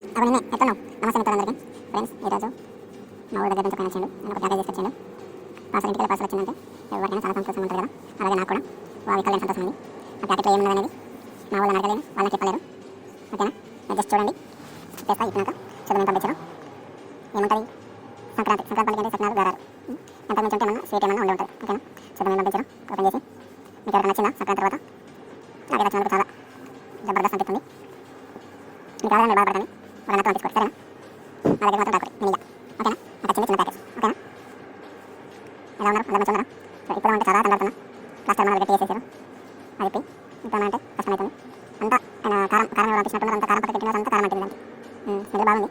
అవన్నీ ఎట్లా నమస్తే మిత్రులందరికీ. ఫ్రెండ్స్, ఈరోజు మా ఊరి దగ్గర నుంచి పైన వచ్చిండు. నేను ఒక ప్యాకేజ్ తీసుకొచ్చిండు. పార్సల్ ఇంటికి పార్సల్ వచ్చిందంటే ఎవరికైనా చాలా సంతోషం ఉంటుంది కదా. అలాగే నాకు కూడా వాళ్ళ ఇక్కడ సంతోషం ఉంది. ఆ ప్యాకెట్లో ఏమున్నది అనేది మా వాళ్ళని అడగలేను, వాళ్ళకి చెప్పలేరు. ఓకేనా? మీరు జస్ట్ చూడండి, చేస్తా ఇప్పినాక చదువు పంపించడం ఏముంటుంది. సంక్రాంతి పండుగ సత్నాలు గారాలు ఎంత నుంచి ఉంటే ఏమన్నా స్వీట్ ఏమన్నా ఉండి ఉంటుంది. ఓకేనా? చదువు పంపించడం ఓపెన్ చేసి మీకు ఎవరైనా నచ్చిందా సంక్రాంతి తర్వాత నాకు నచ్చినందుకు చాలా జబర్దస్త్ అనిపిస్తుంది. మీకు ఆదాయం మీరు బాధపడకండి, వాళ్ళ పంపించుకోండి. సరేనా? నా దగ్గర మాత్రం రాకూడదు నేను. ఓకేనా? నాకు వచ్చింది చిన్న ప్యాకేజ్. ఓకేనా? ఎలా ఉన్నారు? అందరూ మంచిగా ఉన్నారా? సో ఇప్పుడు అంటే చాలా తండాడుతున్నా. ప్లాస్టర్ మన గట్టి వేసేసారు. అది ఇంకా అంటే కష్టమవుతుంది. అంతా కారం కారం పంపించినట్టు అంత కారం పట్టి పెట్టిన అంతా కారం అంటుంది. స్మెల్ బాగుంది.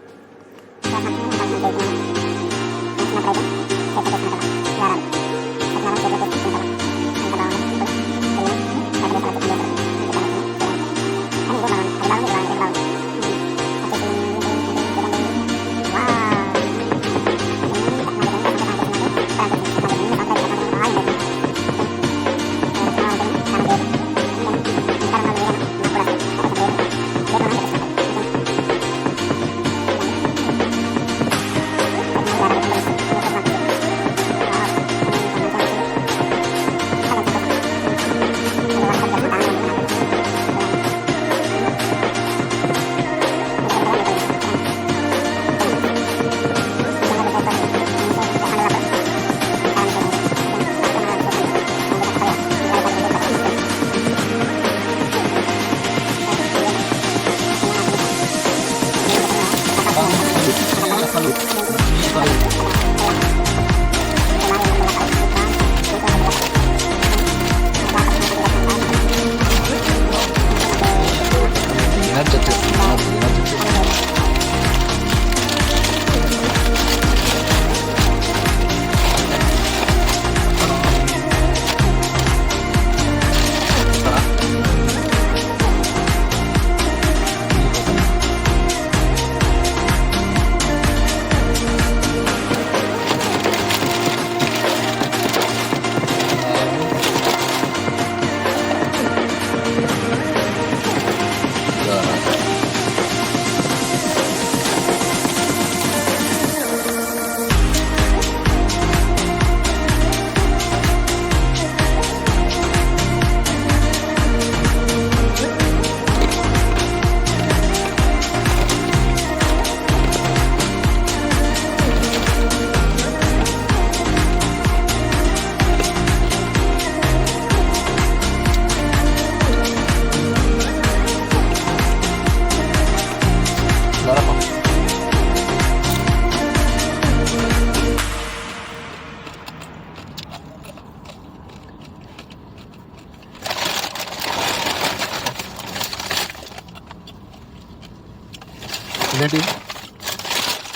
ఇదేంటి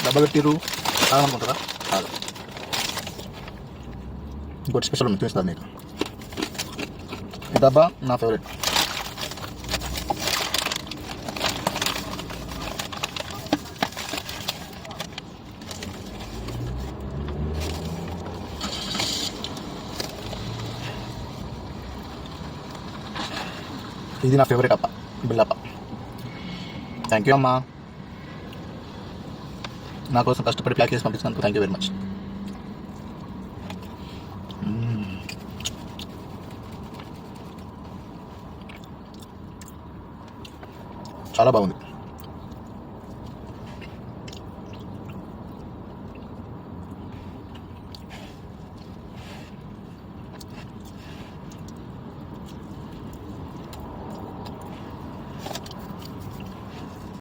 డబ్బా పెట్టిరు కాదనుకుంటారా? కాదు, ఇంకోటి స్పెషల్ ఉంది, చూపిస్తాను మీకు. ఈ డబ్బా నా ఫేవరెట్. ఇది నా ఫేవరెట్ అప్ప, బిల్లప్ప. థ్యాంక్ యూ అమ్మా, నా కోసం కష్టపడి ప్యాక్ చేసి పంపించినందుకు థ్యాంక్ యూ వెరీ మచ్. చాలా బాగుంది.